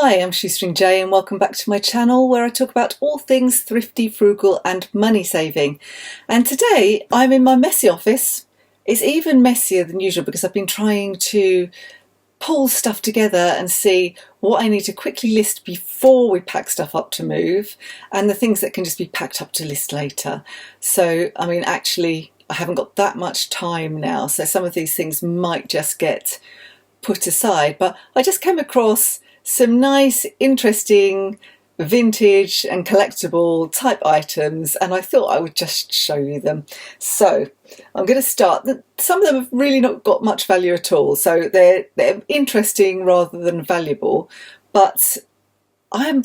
Hi, I'm Shoestring Jay and welcome back to my channel where I talk about all things thrifty, frugal and money saving. And today I'm in my messy office. It's even messier than usual because I've been trying to pull stuff together and see what I need to quickly list before we pack stuff up to move and the things that can just be packed up to list later. So, I mean, actually I haven't got that much time now, so some of these things might just get put aside, but I just came across some nice, interesting, vintage and collectible type items, and I thought I would just show you them. So I'm going to start. Some of them have really not got much value at all, so they're interesting rather than valuable, but I'm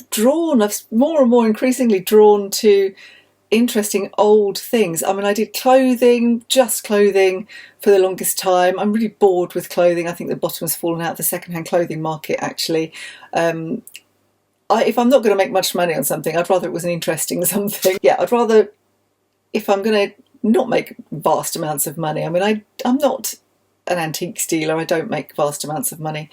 more and more increasingly drawn to interesting old things. I mean, I did clothing, just clothing for the longest time. I'm really bored with clothing. I think the bottom has fallen out of the second-hand clothing market, actually. If I'm not going to make much money on something, I'd rather it was an interesting something. Yeah, I'd rather, if I'm going to not make vast amounts of money. I mean, I'm not an antiques dealer. I don't make vast amounts of money.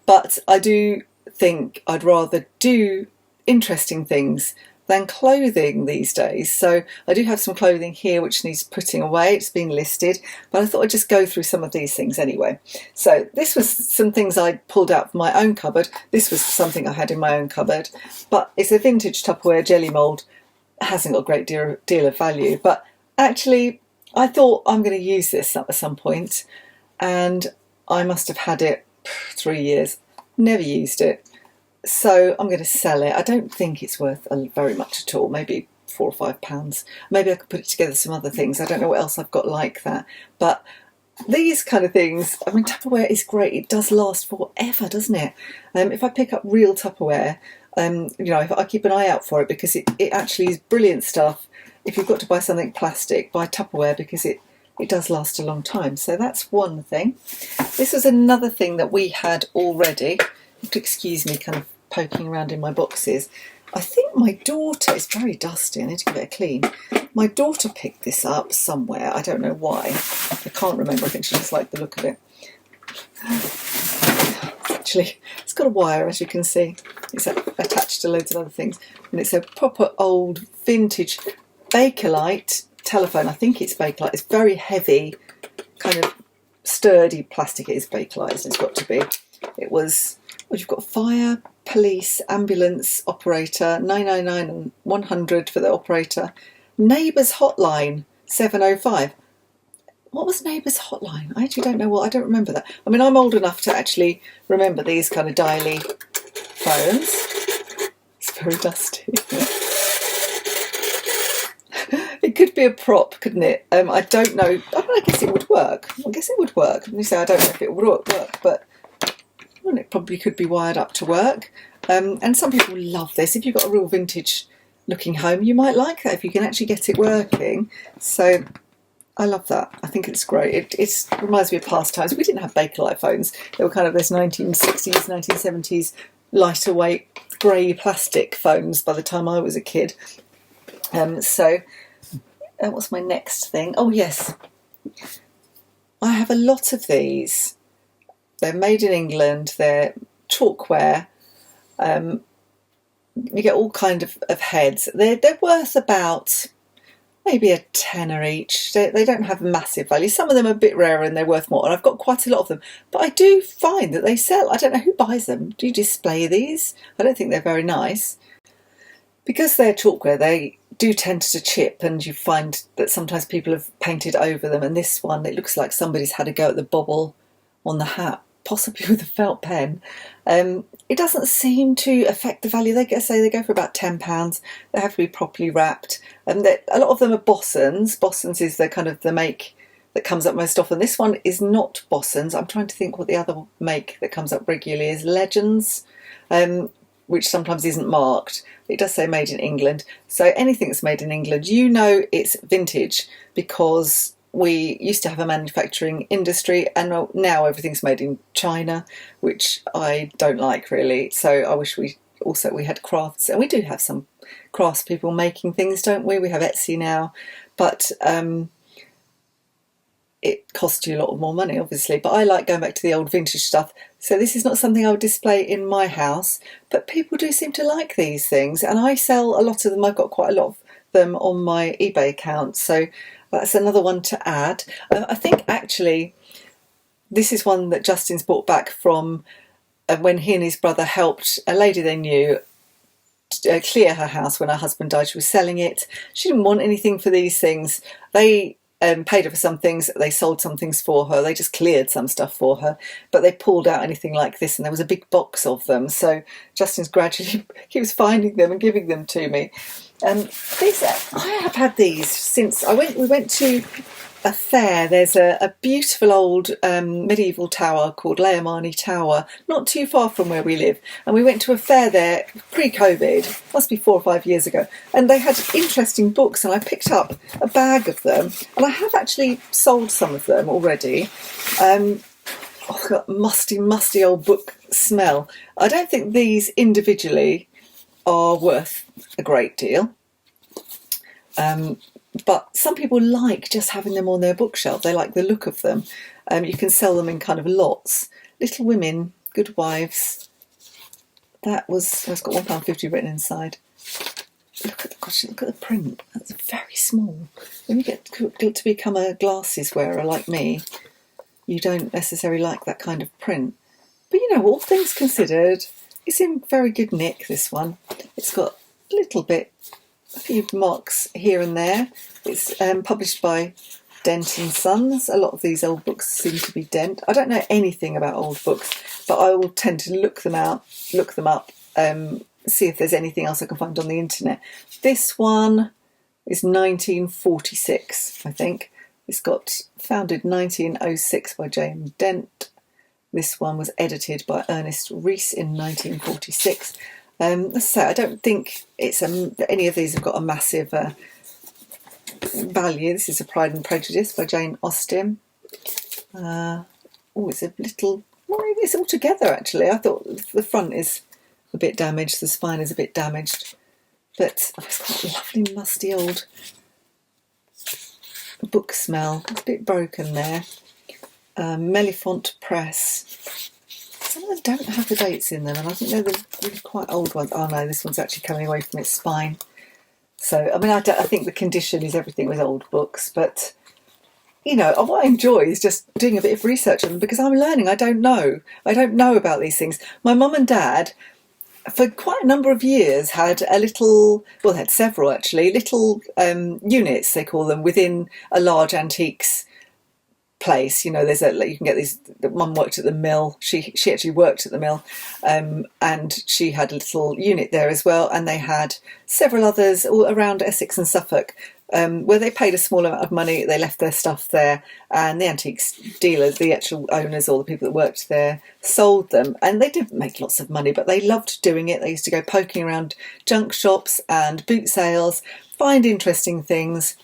But I do think I'd rather do interesting things than clothing these days. So I do have some clothing here which needs putting away. It's being listed, but I thought I'd just go through some of these things anyway. So this was some things I pulled out from my own cupboard. This was something I had in my own cupboard, but it's a vintage Tupperware jelly mould. It hasn't got a great deal of value, but actually I thought I'm going to use this at some point, and I must have had it 3 years, never used it. So I'm going to sell it. I don't think it's worth very much at all, maybe £4 or £5. Maybe I could put it together some other things. I don't know what else I've got like that. But these kind of things, I mean, Tupperware is great. It does last forever, doesn't it? If I pick up real Tupperware, if I keep an eye out for it, because it actually is brilliant stuff. If you've got to buy something plastic, buy Tupperware, because it does last a long time. So that's one thing. This was another thing that we had already. You have to excuse me kind of poking around in my boxes. I think my daughter, it's very dusty, I need to give it a clean. My daughter picked this up somewhere, I don't know why. I can't remember, I think she just liked the look of it. Actually, it's got a wire, as you can see. It's attached to loads of other things. And it's a proper old vintage Bakelite telephone. I think it's Bakelite. It's very heavy, kind of sturdy plastic. It is Bakelite, it's got to be. It was, you've got fire, police, ambulance, operator, 999 and 100 for the operator. Neighbours hotline, 705. What was Neighbours hotline? I actually don't know I don't remember that. I mean, I'm old enough to actually remember these kind of dialy phones. It's very dusty. It could be a prop, couldn't it? I don't know. I guess it would work. I guess it would work. And you say I don't know if it would work, but well, it probably could be wired up to work. And some people love this. If you've got a real vintage looking home, you might like that if you can actually get it working. So I love that. I think it's great. It reminds me of past times. We didn't have Bakelite phones. They were kind of those 1960s, 1970s lighter weight grey plastic phones by the time I was a kid. What's my next thing? Oh yes, I have a lot of these. They're made in England. They're Chalkware. You get all kind of heads. They're worth about maybe a tenner each. They don't have massive value. Some of them are a bit rarer and they're worth more. And I've got quite a lot of them. But I do find that they sell. I don't know who buys them. Do you display these? I don't think they're very nice. Because they're Chalkware, they do tend to chip, and you find that sometimes people have painted over them. And this one, it looks like somebody's had a go at the bobble on the hat, possibly with a felt pen. It doesn't seem to affect the value. They go for about £10. They have to be properly wrapped. A lot of them are Bossons. Bossons is the make that comes up most often. This one is not Bossons. I'm trying to think what the other make that comes up regularly is. Legends, which sometimes isn't marked. It does say made in England. So anything that's made in England, you know it's vintage, because we used to have a manufacturing industry, and now everything's made in China, which I don't like really. So I wish we had crafts, and we do have some crafts people making things, don't we? We have Etsy now, but it costs you a lot more money, obviously. But I like going back to the old vintage stuff. So this is not something I would display in my house, but people do seem to like these things, and I sell a lot of them. I've got quite a lot of them on my eBay account, so that's another one to add. I think actually this is one that Justin's bought back from when he and his brother helped a lady they knew clear her house when her husband died. She was selling it. She didn't want anything for these things. They paid her for some things. They sold some things for her. They just cleared some stuff for her, but they pulled out anything like this, and there was a big box of them. So Justin's gradually he was finding them and giving them to me. These I have had these since we went to a fair. There's a beautiful old medieval tower called Leomani Tower, not too far from where we live. And we went to a fair there pre-COVID, must be 4 or 5 years ago. And they had interesting books, and I picked up a bag of them. And I have actually sold some of them already. I've got musty old book smell. I don't think these individually are worth a great deal. But some people like just having them on their bookshelf. They like the look of them. You can sell them in kind of lots. Little Women, Good Wives. It's got £1.50 written inside. Look at the print. That's very small. When you get to become a glasses wearer like me, you don't necessarily like that kind of print. But all things considered, it's in very good nick, this one. It's got a few marks here and there. It's published by Dent & Sons. A lot of these old books seem to be Dent. I don't know anything about old books, but I will tend to look them up, see if there's anything else I can find on the internet. This one is 1946, I think. It's got founded 1906 by James Dent. This one was edited by Ernest Rhys in 1946. Let's say I don't think any of these have got a massive value. This is a Pride and Prejudice by Jane Austen. It's a little. Well, it's all together actually. I thought the front is a bit damaged, the spine is a bit damaged, but it's got a lovely musty old book smell. It's a bit broken there. Mellifont Press. Some of them don't have the dates in them, and I think they're the really quite old ones. Oh no, this one's actually coming away from its spine. So, I think the condition is everything with old books, but, what I enjoy is just doing a bit of research on them, because I'm learning. I don't know about these things. My mum and dad, for quite a number of years, had had several actually, little units, they call them, within a large antiques place. You can get these. Mum worked at the mill. She actually worked at the mill, and she had a little unit there as well. And they had several others all around Essex and Suffolk, where they paid a small amount of money. They left their stuff there, and the antiques dealers, the actual owners or the people that worked there, sold them. And they didn't make lots of money, but they loved doing it. They used to go poking around junk shops and boot sales, find interesting things,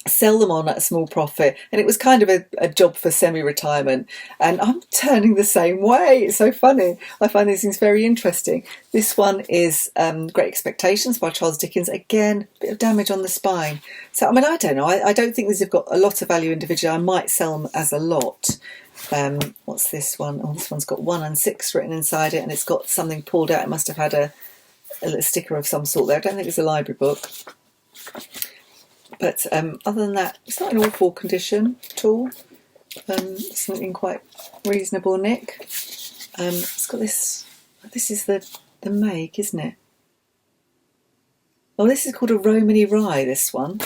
sell them on at a small profit, and it was kind of a job for semi-retirement. And I'm turning the same way. It's so funny. I find these things very interesting. This one is Great Expectations by Charles Dickens. Again, a bit of damage on the spine. So I don't know. I don't think these have got a lot of value individually. I might sell them as a lot. What's this one? Oh, this one's got 1 and 6 written inside it, and it's got something pulled out. It must have had a little sticker of some sort there. I don't think it's a library book. But other than that, it's not in awful condition at all. It's in quite reasonable nick. It's got this. This is the make, isn't it? Oh, this is called a Romany Rye. This one,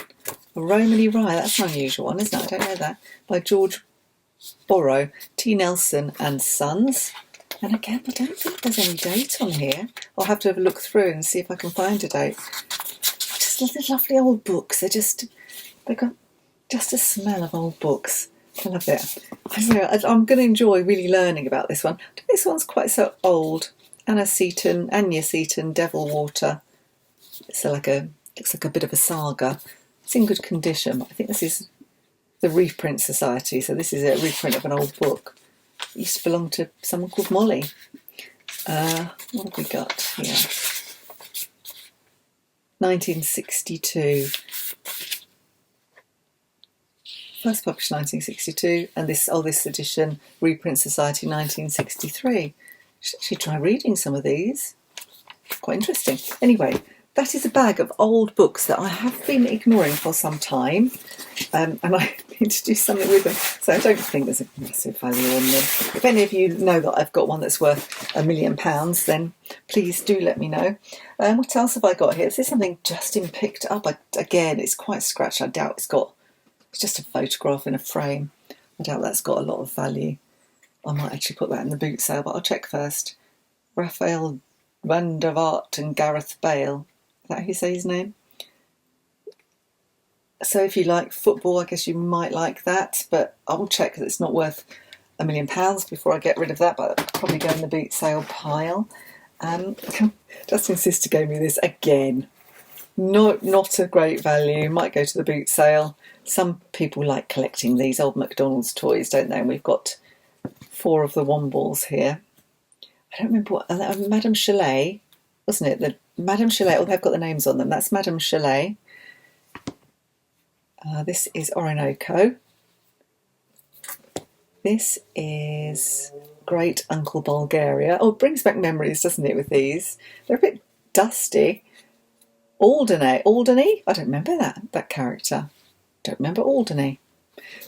a Romany Rye. That's an unusual one, isn't it? I don't know that. By George Borrow, T. Nelson and Sons. And again, I don't think there's any date on here. I'll have to have a look through and see if I can find a date. Just lovely old books. They've got just a smell of old books. I love it. I'm going to enjoy really learning about this one. This one's quite so old. Anya Seton, Devil Water. Looks like a bit of a saga. It's in good condition. I think this is the Reprint Society. So this is a reprint of an old book. It used to belong to someone called Molly. What have we got here? 1962. first published 1962, and this edition, Reprint Society 1963. Should actually try reading some of these. Quite interesting. Anyway, that is a bag of old books that I have been ignoring for some time, and I need to do something with them. So I don't think there's a massive value on them. If any of you know that I've got one that's worth £1 million, then please do let me know. What else have I got here? This is something Justin picked up. Again, it's quite scratched. I doubt it's just a photograph in a frame. I doubt that's got a lot of value. I might actually put that in the boot sale, but I'll check first. Raphael van der Vaart and Gareth Bale. Is that how you say his name? So if you like football, I guess you might like that, but I will check that it's not worth £1 million before I get rid of that, but I'll probably go in the boot sale pile. Justin's sister gave me this again. Not a great value, might go to the boot sale. Some people like collecting these old McDonald's toys, don't they? And we've got 4 of the Wombles here. I don't remember what, Madame Chalet, wasn't it? The Madame Chalet, they've got the names on them. That's Madame Chalet. This is Orinoco. This is Great Uncle Bulgaria. Oh, it brings back memories, doesn't it, with these? They're a bit dusty. Alderney? I don't remember that character. Don't remember Alderney.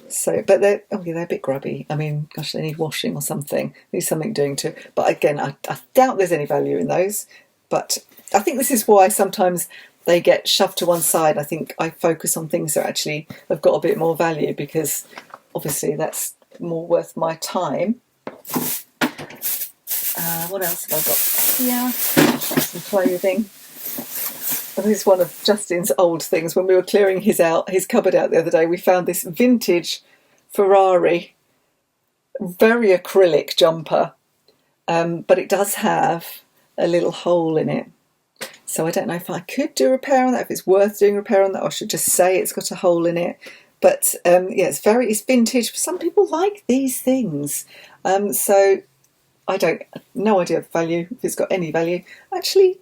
So, but they're a bit grubby. I mean, gosh, they need washing or something. Need something doing to. But again, I doubt there's any value in those. But I think this is why sometimes they get shoved to one side. I think I focus on things that actually have got a bit more value, because obviously that's more worth my time. What else have I got? Yeah, some clothing. This is one of Justin's old things. When we were clearing his cupboard out the other day, we found this vintage Ferrari, very acrylic jumper, but it does have a little hole in it. So I don't know if I could do repair on that, if it's worth doing repair on that, or I should just say it's got a hole in it. But yeah, it's vintage. Some people like these things. So no idea of value, if it's got any value. Actually,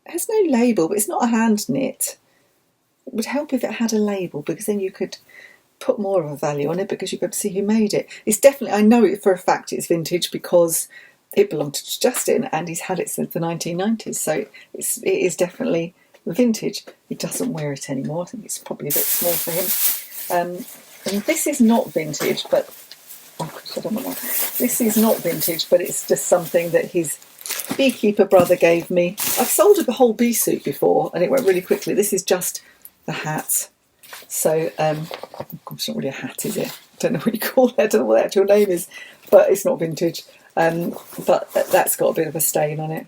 it has no label, but it's not a hand knit. It would help if it had a label, because then you could put more of a value on it, because you'd be able to see who made it. It's definitely, I know it for a fact it's vintage, because it belonged to Justin and he's had it since the 1990s, so it is definitely vintage. He doesn't wear it anymore. I think it's probably a bit small for him. And this is not vintage, but this is not vintage, but it's just something that his beekeeper brother gave me. I've sold a whole bee suit before and it went really quickly. This is just the hat. So, it's not really a hat, is it? I don't know what you call it. I don't know what the actual name is, but it's not vintage. But that's got a bit of a stain on it.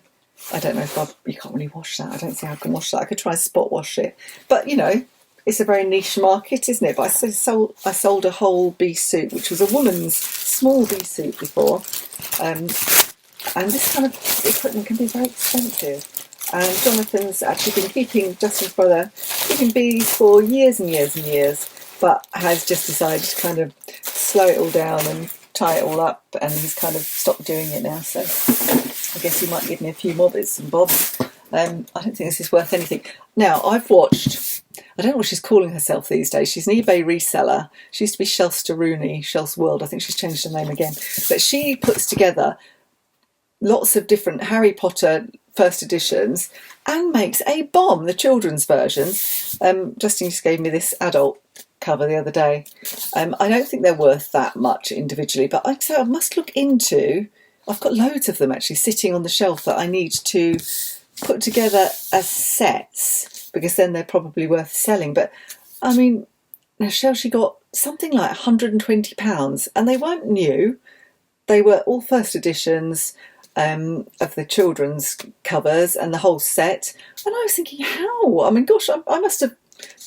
I don't know if you can't really wash that. I don't see how I can wash that. I could try and spot wash it. But, it's a very niche market, isn't it? But I sold a whole bee suit, which was a woman's small bee suit before. And this kind of equipment can be very expensive. And Jonathan's actually been Justin's brother, keeping bees for years and years and years, but has just decided to kind of slow it all down and tie it all up, and he's kind of stopped doing it now. So I guess he might give me a few more bits and bobs. I don't think this is worth anything. Now, I've watched, I don't know what she's calling herself these days. She's an eBay reseller. She used to be Shelster Rooney, Shel's World. I think she's changed her name again. But she puts together lots of different Harry Potter first editions and makes a bomb, the children's versions. Justin just gave me this adult cover the other day. I don't think they're worth that much individually, but I must look into, I've got loads of them actually sitting on the shelf that I need to put together as sets, because then they're probably worth selling. But I mean, Shell, she got something like £120, and they weren't new. They were all first editions of the children's covers and the whole set. And I was thinking, how? I mean, gosh, I must have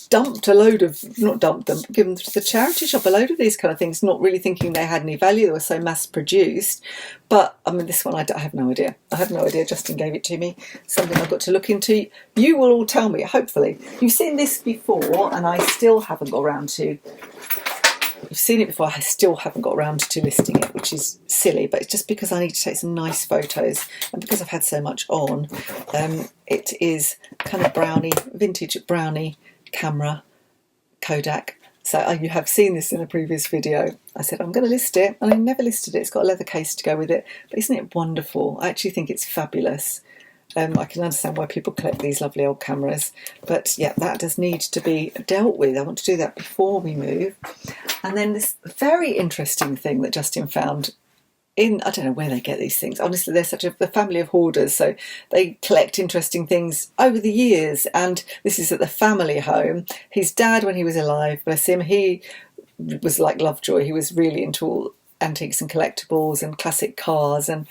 dumped a load of, not dumped them, given them to the charity shop, a load of these kind of things, not really thinking they had any value. They were so mass produced. But I mean, this one, I have no idea. I have no idea. Justin gave it to me. Something I've got to look into. You will all tell me, hopefully. You've seen this before, and I still haven't got around to. You've seen it before, I still haven't got around to listing it, which is silly, but it's just because I need to take some nice photos, and because I've had so much on. It is kind of Brownie, vintage Brownie camera, Kodak So you have seen this in a previous video. I said I'm going to list it, and I never listed it. It's got a leather case to go with it. But isn't it wonderful? I actually think it's fabulous. I can understand why people collect these lovely old cameras. But yeah, that does need to be dealt with. I want to do that before we move. And then this very interesting thing that Justin found I don't know where they get these things. Honestly, they're such a family of hoarders, so they collect interesting things over the years. And this is at the family home. His dad, when he was alive, bless him, he was like Lovejoy. He was really into all antiques and collectibles and classic cars. And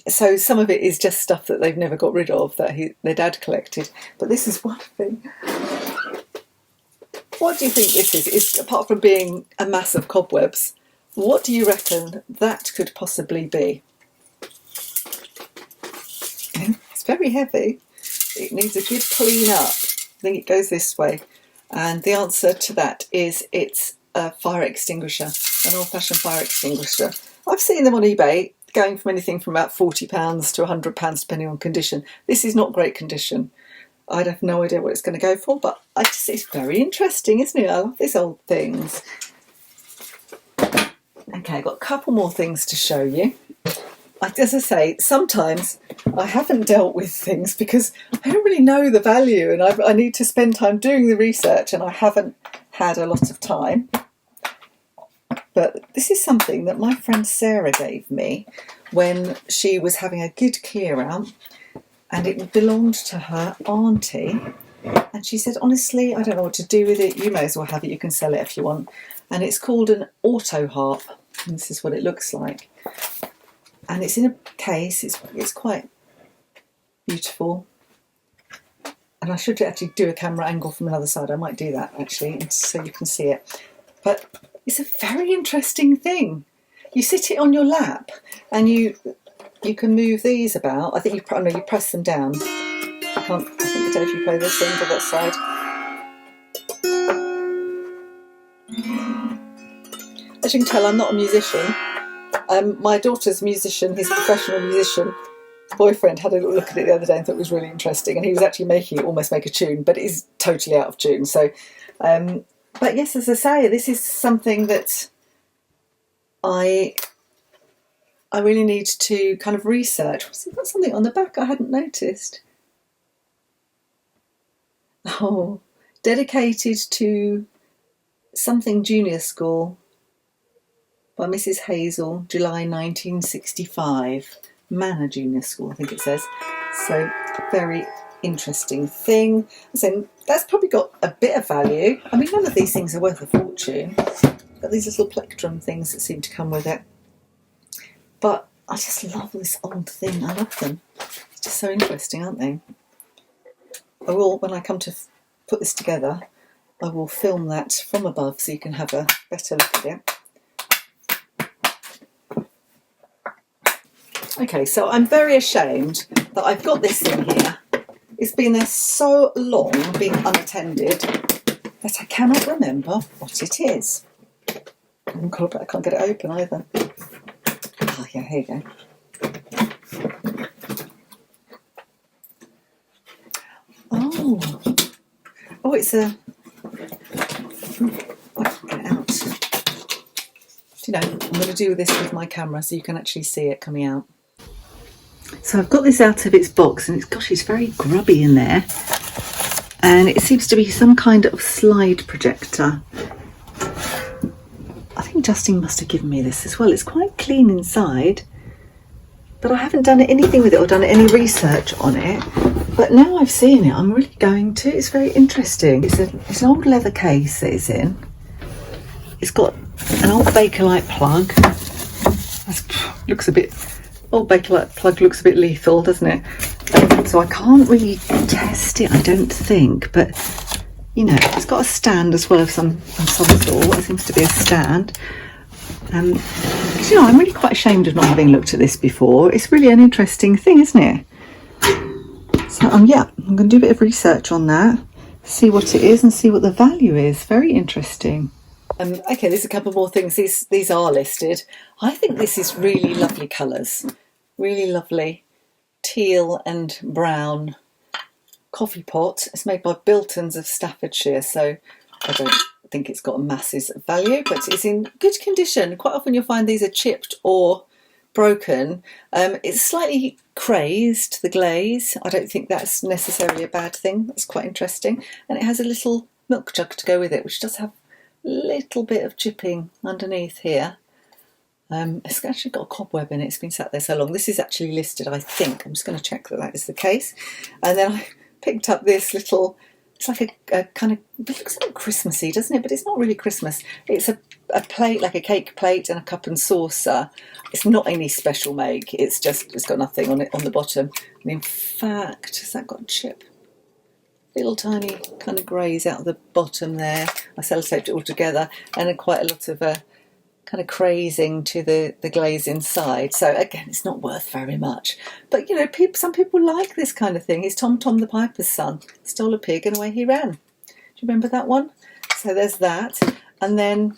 so some of it is just stuff that they've never got rid of that their dad collected. But this is one thing. What do you think this is? It's, apart from being a mass of cobwebs, what do you reckon that could possibly be? It's very heavy. It needs a good clean up. I think it goes this way. And the answer to that is it's a fire extinguisher, an old-fashioned fire extinguisher. I've seen them on eBay going from anything from about £40 to £100 depending on condition. This is not great condition. I'd have no idea what it's going to go for, but it's very interesting, isn't it? I love these old things. Okay, I've got a couple more things to show you. As I say, sometimes I haven't dealt with things because I don't really know the value, and I need to spend time doing the research, and I haven't had a lot of time. But this is something that my friend Sarah gave me when she was having a good clear out, and it belonged to her auntie. And she said, honestly, I don't know what to do with it. You may as well have it. You can sell it if you want. And it's called an auto harp. And this is what it looks like. And it's in a case. It's quite beautiful. And I should actually do a camera angle from another side. I might do that, actually, so you can see it. But it's a very interesting thing. You sit it on your lap, and you can move these about. I think you press them down. I don't know if you play this end or that side. As you can tell, I'm not a musician. My daughter's musician, his professional musician boyfriend, had a little look at it the other day and thought it was really interesting, and he was actually making it almost make a tune, but it is totally out of tune. So, but yes, as I say, this is something that I really need to kind of research. Has it got something on the back I hadn't noticed? Oh, dedicated to something junior school by Mrs. Hazel, July 1965. Manor Junior School, I think it says. So, very interesting thing. So that's probably got a bit of value. I mean, none of these things are worth a fortune. Got these little plectrum things that seem to come with it. But I just love this old thing. I love them. It's just so interesting, aren't they? I will, when I come to put this together, I will film that from above so you can have a better look at it. Okay, so I'm very ashamed that I've got this thing here. It's been there so long, being unattended, that I cannot remember what it is. Oh God, but I can't get it open either. Oh yeah, here you go. Oh, it's a... I can get it out. You know, I'm going to do this with my camera so you can actually see it coming out. So I've got this out of its box, and it's very grubby in there, and it seems to be some kind of slide projector. I think Justin must have given me this as well. It's quite clean inside, but I haven't done anything with it or done any research on it. But now I've seen it, I'm really going to. It's very interesting. It's an old leather case that it's in. It's got an old Bakelite plug. Looks a bit... Old Bakelite plug looks a bit lethal, doesn't it? So I can't really test it, I don't think. But, you know, it's got a stand as well of some sort. It seems to be a stand. Because, you know, I'm really quite ashamed of not having looked at this before. It's really an interesting thing, isn't it? So, yeah, I'm going to do a bit of research on that, see what it is and see what the value is. Very interesting. Okay, there's a couple more things. These are listed. I think this is really lovely colours. Really lovely teal and brown coffee pot. It's made by Biltons of Staffordshire, so I don't think it's got a massive value, but it's in good condition. Quite often you'll find these are chipped or broken. It's slightly crazed, the glaze. I don't think that's necessarily a bad thing. That's quite interesting. And it has a little milk jug to go with it, which does have a little bit of chipping underneath here. It's actually got a cobweb in it. It's been sat there so long. This is actually listed, I think. I'm just going to check that that is the case. And then I picked up this little, it's like a kind of, it looks a bit Christmassy, doesn't it? But it's not really Christmas. It's a plate, like a cake plate, and a cup and saucer. It's not any special make. It's just, it's got nothing on it on the bottom. And in fact, has that got a chip? Little tiny kind of graze out of the bottom there. I sellotaped it all together, and then quite a lot of kind of crazing to the glaze inside. So again, it's not worth very much. But you know, some people like this kind of thing. It's Tom the Piper's son. Stole a pig and away he ran. Do you remember that one? So there's that. And then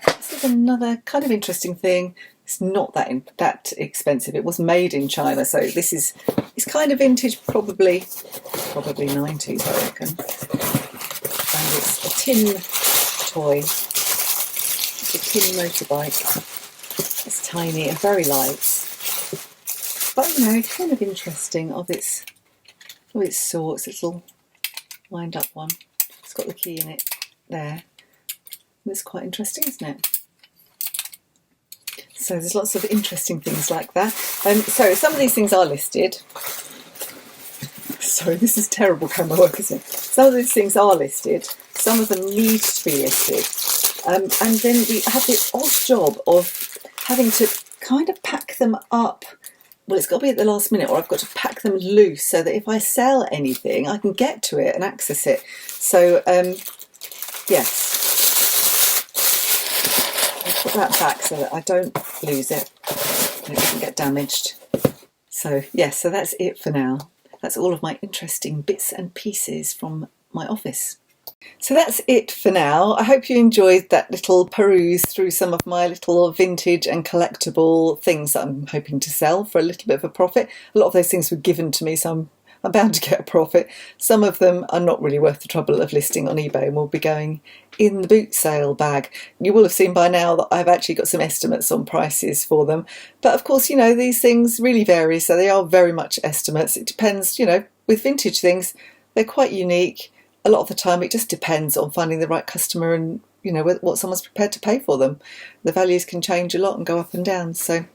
this is another kind of interesting thing. It's not that expensive. It was made in China, so this is, it's kind of vintage, probably 90s, I reckon. And it's a tin toy. It's a tin motorbike. It's tiny and very light, but you know, it's kind of interesting of its sorts. It's all lined up one. It's got the key in it there. It's quite interesting, isn't it? So there's lots of interesting things like that. So some of these things are listed. Sorry, this is terrible camera work, isn't it? Some of these things are listed. Some of them need to be listed. And then we have the odd job of having to kind of pack them up. Well, it's got to be at the last minute, or I've got to pack them loose so that if I sell anything, I can get to it and access it. So, yes. I'll put that back so that I don't lose it and it doesn't get damaged. So, yes, so that's it for now. That's all of my interesting bits and pieces from my office. So that's it for now. I hope you enjoyed that little peruse through some of my little vintage and collectible things that I'm hoping to sell for a little bit of a profit. A lot of those things were given to me, so I'm bound to get a profit. Some of them are not really worth the trouble of listing on eBay and will be going in the boot sale bag. You will have seen by now that I've actually got some estimates on prices for them. But of course, you know, these things really vary, so they are very much estimates. It depends, you know, with vintage things, they're quite unique. A lot of the time it just depends on finding the right customer and, you know, what someone's prepared to pay for them. The values can change a lot and go up and down. So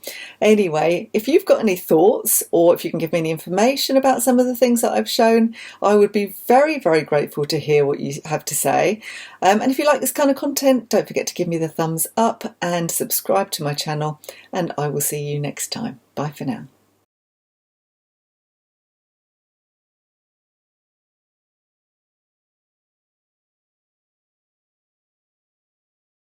anyway, if you've got any thoughts, or if you can give me any information about some of the things that I've shown, I would be very, very grateful to hear what you have to say. And if you like this kind of content, don't forget to give me the thumbs up and subscribe to my channel, and I will see you next time. Bye for now.